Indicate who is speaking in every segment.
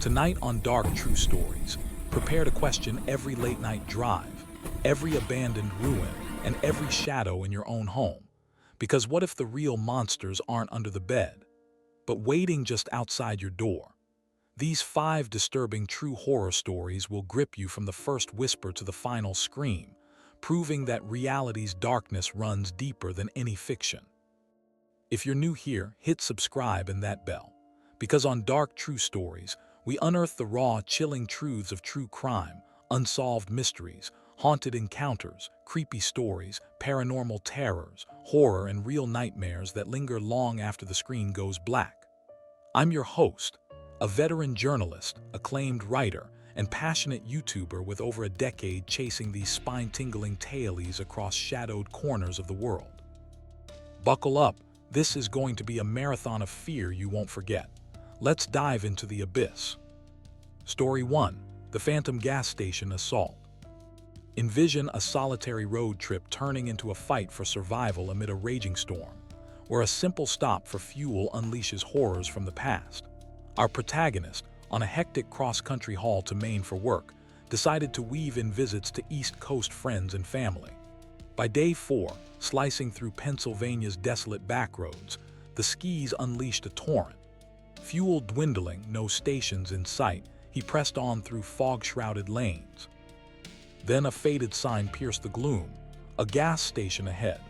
Speaker 1: Tonight on Dark True Stories, prepare to question every late-night drive, every abandoned ruin, and every shadow in your own home. Because what if the real monsters aren't under the bed, but waiting just outside your door? These 5 disturbing true horror stories will grip you from the first whisper to the final scream, proving that reality's darkness runs deeper than any fiction. If you're new here, hit subscribe and that bell, because on Dark True Stories, we unearth the raw, chilling truths of true crime, unsolved mysteries, haunted encounters, creepy stories, paranormal terrors, horror, and real nightmares that linger long after the screen goes black. I'm your host, a veteran journalist, acclaimed writer, and passionate YouTuber with over a decade chasing these spine-tingling tales across shadowed corners of the world. Buckle up, this is going to be a marathon of fear you won't forget. Let's dive into the abyss. Story 1. The Phantom Gas Station Assault. Envision a solitary road trip turning into a fight for survival amid a raging storm, where a simple stop for fuel unleashes horrors from the past. Our protagonist, on a hectic cross-country haul to Maine for work, decided to weave in visits to East Coast friends and family. By day 4, slicing through Pennsylvania's desolate backroads, the skis unleashed a torrent. Fuel dwindling, no stations in sight, he pressed on through fog-shrouded lanes. Then a faded sign pierced the gloom, a gas station ahead.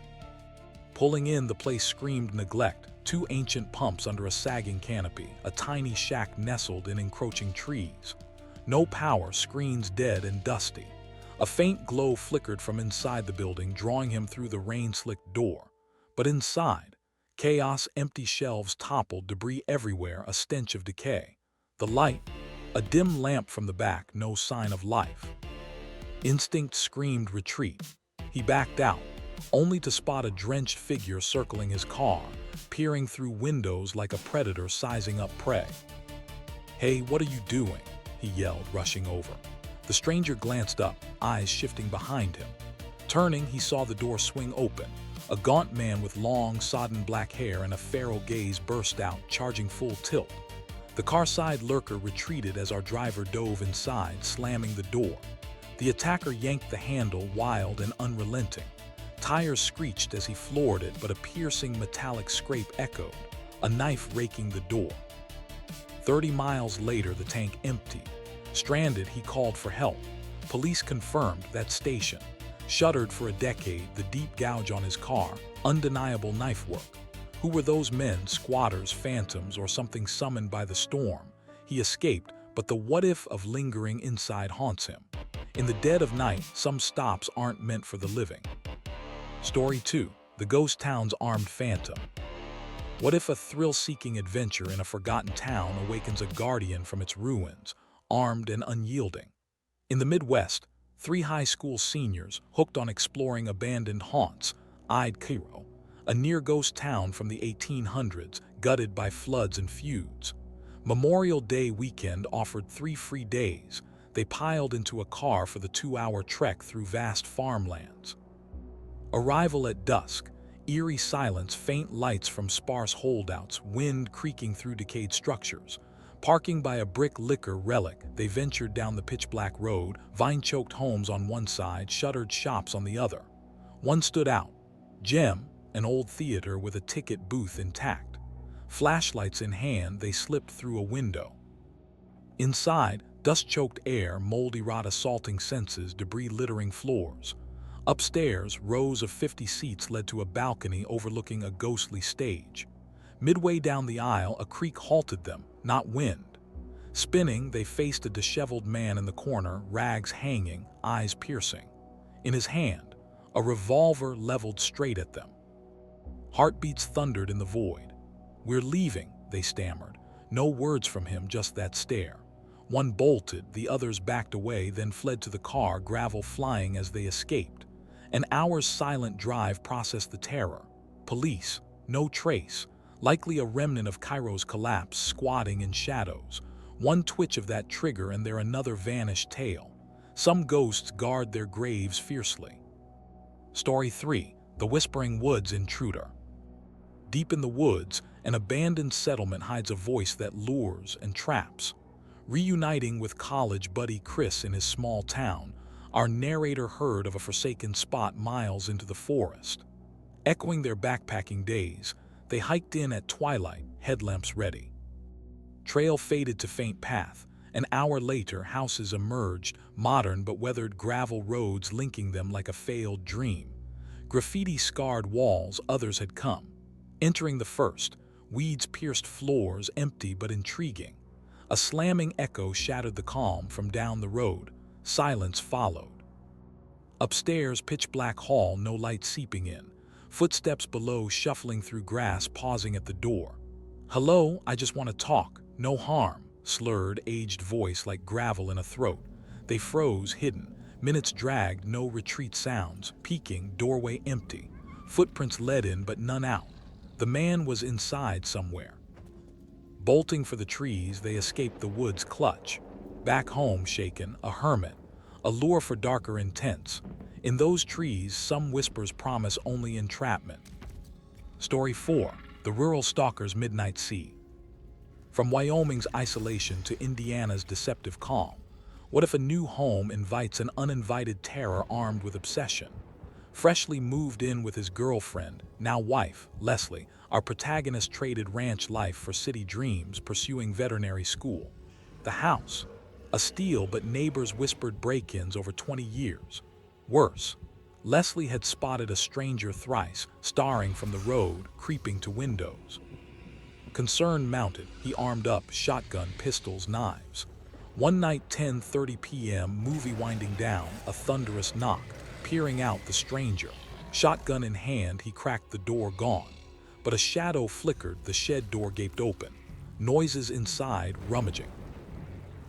Speaker 1: Pulling in, the place screamed neglect, 2 ancient pumps under a sagging canopy, a tiny shack nestled in encroaching trees. No power, screens dead and dusty. A faint glow flickered from inside the building, drawing him through the rain-slicked door. But inside, chaos, empty shelves toppled, debris everywhere, a stench of decay. The light, a dim lamp from the back, no sign of life. Instinct screamed retreat. He backed out, only to spot a drenched figure circling his car, peering through windows like a predator sizing up prey. "Hey, what are you doing?" he yelled, rushing over. The stranger glanced up, eyes shifting behind him. Turning, he saw the door swing open. A gaunt man with long, sodden black hair and a feral gaze burst out, charging full tilt. The car-side lurker retreated as our driver dove inside, slamming the door. The attacker yanked the handle, wild and unrelenting. Tires screeched as he floored it, but a piercing metallic scrape echoed, a knife raking the door. 30 miles later, the tank emptied. Stranded, he called for help. Police confirmed that station. Shuttered for a decade, the deep gouge on his car, undeniable knife work. Who were those men, squatters, phantoms, or something summoned by the storm? He escaped, but the what-if of lingering inside haunts him. In the dead of night, some stops aren't meant for the living. Story 2. The Ghost Town's Armed Phantom. What if a thrill-seeking adventure in a forgotten town awakens a guardian from its ruins, armed and unyielding? In the Midwest, 3 high school seniors, hooked on exploring abandoned haunts, eyed Cairo, a near-ghost town from the 1800s, gutted by floods and feuds. Memorial Day weekend offered 3 free days. They piled into a car for the 2-hour trek through vast farmlands. Arrival at dusk, eerie silence, faint lights from sparse holdouts, wind creaking through decayed structures. Parking by a brick liquor relic, they ventured down the pitch-black road, vine-choked homes on one side, shuttered shops on the other. One stood out, Gem, an old theater with a ticket booth intact. Flashlights in hand, they slipped through a window. Inside, dust-choked air, moldy rot assaulting senses, debris littering floors. Upstairs, rows of 50 seats led to a balcony overlooking a ghostly stage. Midway down the aisle, a creak halted them, not wind. Spinning, they faced a disheveled man in the corner, rags hanging, eyes piercing. In his hand, a revolver leveled straight at them. Heartbeats thundered in the void. "We're leaving," they stammered. No words from him, just that stare. One bolted, the others backed away, then fled to the car, gravel flying as they escaped. An hour's silent drive processed the terror. Police, no trace, likely a remnant of Cairo's collapse, squatting in shadows. One twitch of that trigger and they're another vanished tale. Some ghosts guard their graves fiercely. Story 3. The Whispering Woods Intruder. Deep in the woods, an abandoned settlement hides a voice that lures and traps. Reuniting with college buddy Chris in his small town, our narrator heard of a forsaken spot miles into the forest. Echoing their backpacking days, they hiked in at twilight, headlamps ready. Trail faded to faint path. An hour later, houses emerged, modern but weathered gravel roads linking them like a failed dream. Graffiti-scarred walls, others had come. Entering the first, weeds pierced floors, empty but intriguing. A slamming echo shattered the calm from down the road. Silence followed. Upstairs, pitch-black hall, no light seeping in. Footsteps below shuffling through grass, pausing at the door. "Hello, I just want to talk. No harm," slurred, aged voice like gravel in a throat. They froze, hidden. Minutes dragged, no retreat sounds. Peeking, doorway empty. Footprints led in, but none out. The man was inside somewhere. Bolting for the trees, they escaped the woods' clutch. Back home, shaken, a hermit. A lure for darker intents. In those trees, some whispers promise only entrapment. Story 4. The Rural Stalker's Midnight Sea. From Wyoming's isolation to Indiana's deceptive calm, what if a new home invites an uninvited terror armed with obsession? Freshly moved in with his girlfriend, now wife, Leslie, our protagonist traded ranch life for city dreams, pursuing veterinary school. The house, a steal, but neighbors whispered break-ins over 20 years. Worse, Leslie had spotted a stranger thrice, staring from the road, creeping to windows. Concern mounted, he armed up, shotgun, pistols, knives. One night, 10:30 p.m., movie winding down, a thunderous knock, peering out the stranger. Shotgun in hand, he cracked the door, gone. But a shadow flickered, the shed door gaped open. Noises inside, rummaging.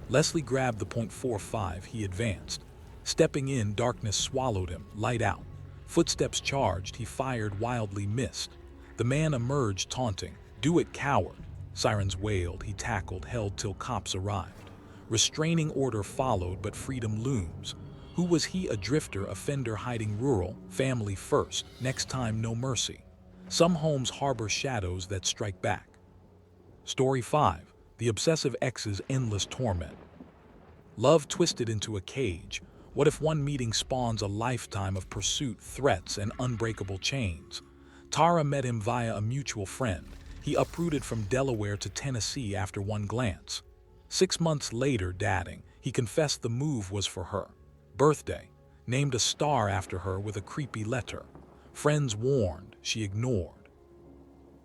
Speaker 1: Leslie grabbed the .45, he advanced. Stepping in, darkness swallowed him, light out. Footsteps charged, he fired, wildly missed. The man emerged, taunting. "Do it, coward." Sirens wailed, he tackled, held till cops arrived. Restraining order followed, but freedom looms. Who was he? A drifter, offender hiding rural, family first, next time no mercy. Some homes harbor shadows that strike back. Story 5. The Obsessive Ex's Endless Torment. Love twisted into a cage. What if one meeting spawns a lifetime of pursuit, threats, and unbreakable chains? Tara met him via a mutual friend. He uprooted from Delaware to Tennessee after one glance. 6 months later, dating, he confessed the move was for her. Birthday, named a star after her with a creepy letter. Friends warned, she ignored.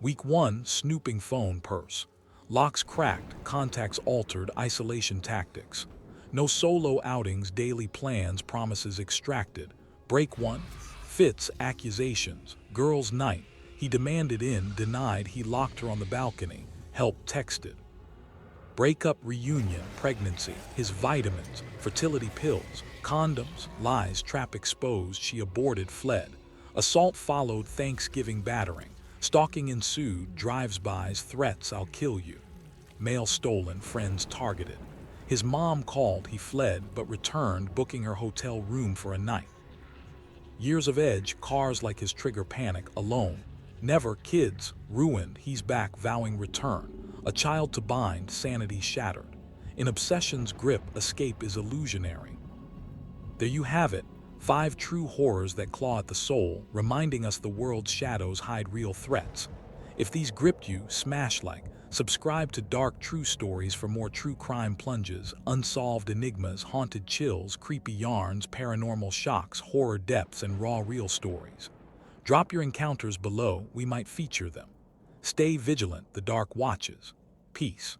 Speaker 1: Week 1, snooping phone purse. Locks cracked, contacts altered, isolation tactics. No solo outings, daily plans, promises extracted. Break 1, fits, accusations. Girls' night. He demanded in, denied, he locked her on the balcony. Help texted. Breakup, reunion, pregnancy, his vitamins, fertility pills, condoms, lies, trap exposed, she aborted, fled. Assault followed, Thanksgiving battering. Stalking ensued, drives-bys, threats, "I'll kill you." Mail stolen, friends targeted. His mom called, he fled, but returned, booking her hotel room for a night. Years of edge, cars like his trigger, panic, alone. Never, kids, ruined, he's back, vowing return. A child to bind, sanity shattered. In obsession's grip, escape is illusionary. There you have it, 5 true horrors that claw at the soul, reminding us the world's shadows hide real threats. If these gripped you, smash like, subscribe to Dark True Stories for more true crime plunges, unsolved enigmas, haunted chills, creepy yarns, paranormal shocks, horror depths, and raw real stories. Drop your encounters below, we might feature them. Stay vigilant, the dark watches. Peace.